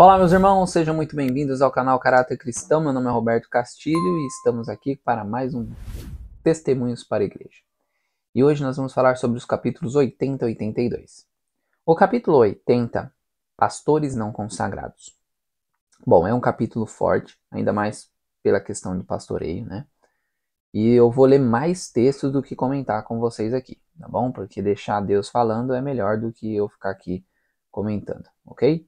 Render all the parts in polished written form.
Olá, meus irmãos, sejam muito bem-vindos ao canal Caráter Cristão. Meu nome é Roberto Castilho e estamos aqui para mais um Testemunhos para a Igreja. E hoje nós vamos falar sobre os capítulos 80 e 82. O capítulo 80, Pastores Não Consagrados. Bom, é um capítulo forte, ainda mais pela questão do pastoreio, né? E eu vou ler mais textos do que comentar com vocês aqui, tá bom? Porque deixar Deus falando é melhor do que eu ficar aqui comentando, ok?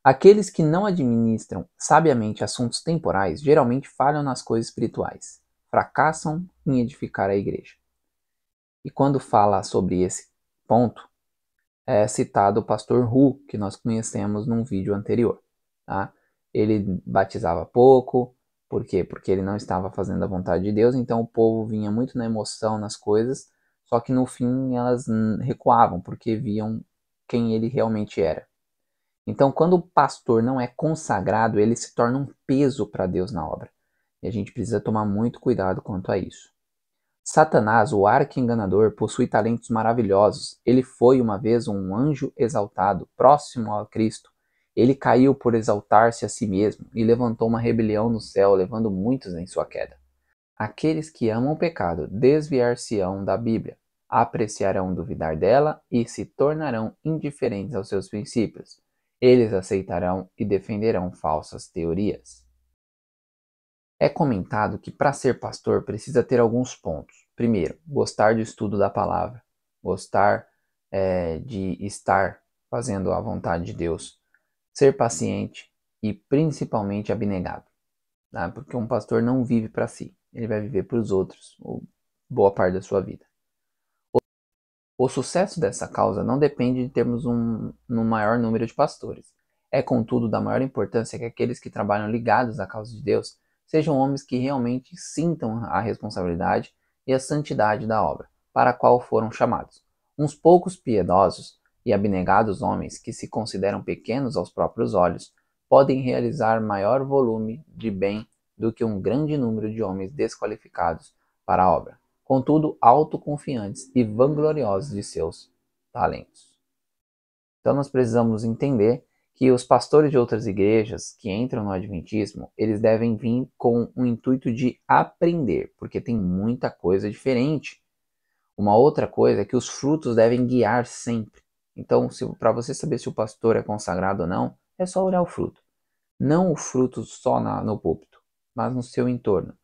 Aqueles que não administram sabiamente assuntos temporais geralmente falham nas coisas espirituais, fracassam em edificar a igreja. E quando fala sobre esse ponto, é citado o pastor Hu, que nós conhecemos num vídeo anterior. Tá? Ele batizava pouco, por quê? Porque ele não estava fazendo a vontade de Deus, então o povo vinha muito na emoção nas coisas, só que no fim elas recuavam, porque viam quem ele realmente era. Então, quando o pastor não é consagrado, ele se torna um peso para Deus na obra. E a gente precisa tomar muito cuidado quanto a isso. Satanás, o arqui-enganador, possui talentos maravilhosos. Ele foi uma vez um anjo exaltado, próximo a Cristo. Ele caiu por exaltar-se a si mesmo e levantou uma rebelião no céu, levando muitos em sua queda. Aqueles que amam o pecado desviar-se-ão da Bíblia, apreciarão duvidar dela e se tornarão indiferentes aos seus princípios. Eles aceitarão e defenderão falsas teorias. É comentado que para ser pastor precisa ter alguns pontos. Primeiro, gostar do estudo da palavra, gostar de estar fazendo a vontade de Deus, ser paciente e principalmente abnegado. Tá? Porque um pastor não vive para si, ele vai viver para os outros, ou boa parte da sua vida. O sucesso dessa causa não depende de termos um maior número de pastores. É, contudo, da maior importância que aqueles que trabalham ligados à causa de Deus sejam homens que realmente sintam a responsabilidade e a santidade da obra, para a qual foram chamados. Uns poucos piedosos e abnegados homens que se consideram pequenos aos próprios olhos podem realizar maior volume de bem do que um grande número de homens desqualificados para a obra, contudo autoconfiantes e vangloriosos de seus talentos. Então nós precisamos entender que os pastores de outras igrejas que entram no Adventismo, eles devem vir com o intuito de aprender, porque tem muita coisa diferente. Uma outra coisa é que os frutos devem guiar sempre. Então, para você saber se o pastor é consagrado ou não, é só olhar o fruto. Não o fruto só no púlpito, mas no seu entorno.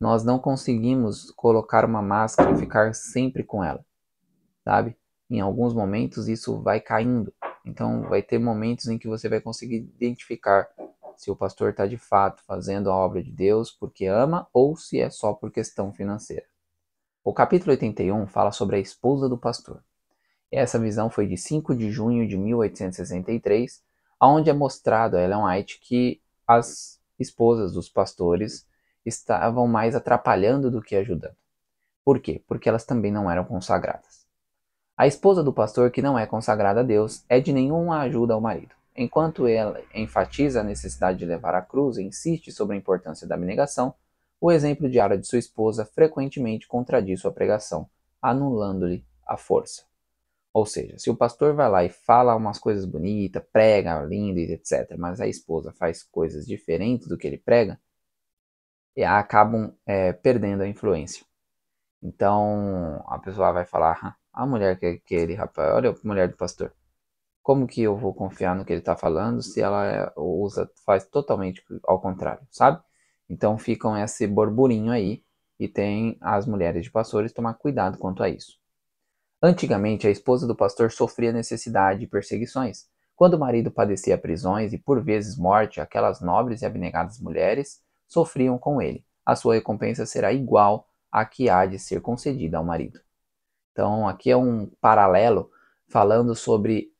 Nós não conseguimos colocar uma máscara e ficar sempre com ela, sabe? Em alguns momentos isso vai caindo. Então vai ter momentos em que você vai conseguir identificar se o pastor está de fato fazendo a obra de Deus porque ama ou se é só por questão financeira. O capítulo 81 fala sobre a esposa do pastor. Essa visão foi de 5 de junho de 1863, onde é mostrado a Ellen White que as esposas dos pastores estavam mais atrapalhando do que ajudando. Por quê? Porque elas também não eram consagradas. A esposa do pastor que não é consagrada a Deus é de nenhuma ajuda ao marido. Enquanto ela enfatiza a necessidade de levar a cruz e insiste sobre a importância da abnegação, o exemplo diário de sua esposa frequentemente contradiz sua pregação, anulando-lhe a força. Ou seja, se o pastor vai lá e fala umas coisas bonitas, prega lindo e etc., mas a esposa faz coisas diferentes do que ele prega, e acabam perdendo a influência. Então a pessoa vai falar, a mulher que aquele rapaz, olha a mulher do pastor. Como que eu vou confiar no que ele está falando se ela faz totalmente ao contrário, sabe? Então ficam esse burburinho aí e tem as mulheres de pastores tomar cuidado quanto a isso. Antigamente, a esposa do pastor sofria necessidade e perseguições. Quando o marido padecia prisões e por vezes morte, aquelas nobres e abnegadas mulheres sofriam com ele. A sua recompensa será igual à que há de ser concedida ao marido. Então, aqui é um paralelo falando sobre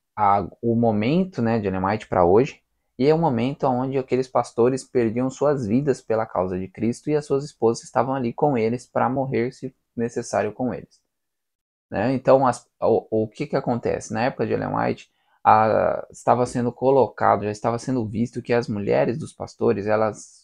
o momento, né, de Ellen White para hoje, e é um momento onde aqueles pastores perdiam suas vidas pela causa de Cristo e as suas esposas estavam ali com eles para morrer, se necessário, com eles. Né? Então, o que acontece? Na época de Ellen White, estava sendo colocado, já estava sendo visto que as mulheres dos pastores, elas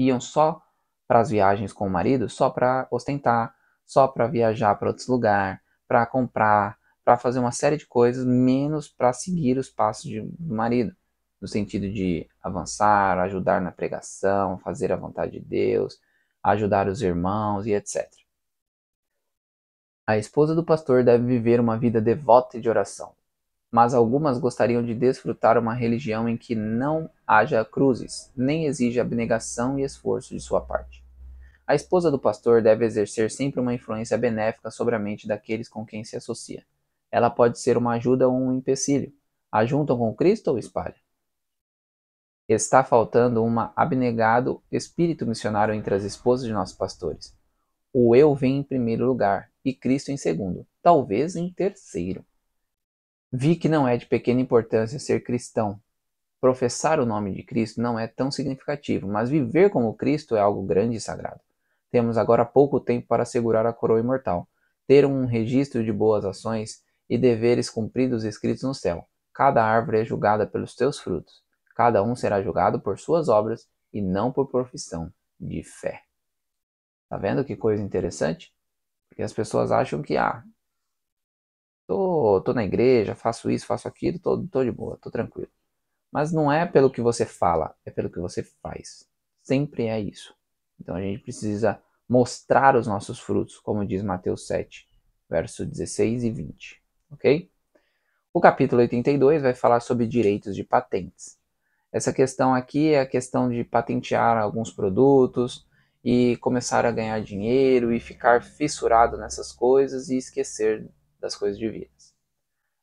iam só para as viagens com o marido, só para ostentar, só para viajar para outros lugares, para comprar, para fazer uma série de coisas, menos para seguir os passos do marido. no sentido de avançar, ajudar na pregação, fazer a vontade de Deus, ajudar os irmãos e etc. A esposa do pastor deve viver uma vida devota e de oração, mas algumas gostariam de desfrutar uma religião em que não haja cruzes, nem exija abnegação e esforço de sua parte. A esposa do pastor deve exercer sempre uma influência benéfica sobre a mente daqueles com quem se associa. Ela pode ser uma ajuda ou um empecilho. Ajuntam com Cristo ou espalha? Está faltando um abnegado espírito missionário entre as esposas de nossos pastores. O eu vem em primeiro lugar e Cristo em segundo, talvez em terceiro. Vi que não é de pequena importância ser cristão. Professar o nome de Cristo não é tão significativo, mas viver como Cristo é algo grande e sagrado. Temos agora pouco tempo para assegurar a coroa imortal, ter um registro de boas ações e deveres cumpridos escritos no céu. Cada árvore é julgada pelos seus frutos. Cada um será julgado por suas obras e não por profissão de fé. Tá vendo que coisa interessante? Porque as pessoas acham que, tô na igreja, faço isso, faço aquilo, tô de boa, tô tranquilo. Mas não é pelo que você fala, é pelo que você faz. Sempre é isso. Então a gente precisa mostrar os nossos frutos, como diz Mateus 7, versos 16 e 20. Ok? O capítulo 82 vai falar sobre direitos de patentes. Essa questão aqui é a questão de patentear alguns produtos e começar a ganhar dinheiro e ficar fissurado nessas coisas e esquecer das coisas divinas.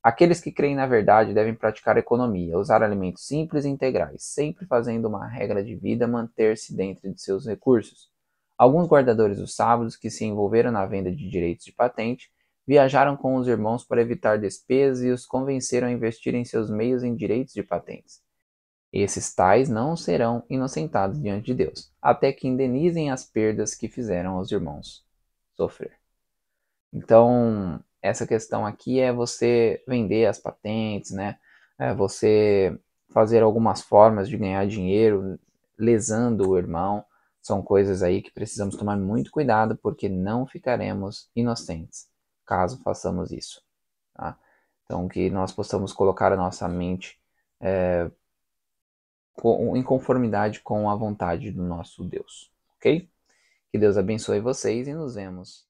Aqueles que creem na verdade devem praticar economia, usar alimentos simples e integrais, sempre fazendo uma regra de vida manter-se dentro de seus recursos. Alguns guardadores dos sábados que se envolveram na venda de direitos de patente viajaram com os irmãos para evitar despesas e os convenceram a investir em seus meios em direitos de patentes. Esses tais não serão inocentados diante de Deus, até que indenizem as perdas que fizeram aos irmãos sofrer. Então, essa questão aqui é você vender as patentes, né? É você fazer algumas formas de ganhar dinheiro lesando o irmão. São coisas aí que precisamos tomar muito cuidado, porque não ficaremos inocentes caso façamos isso. Tá? Então, que nós possamos colocar a nossa mente em conformidade com a vontade do nosso Deus, ok? Que Deus abençoe vocês e nos vemos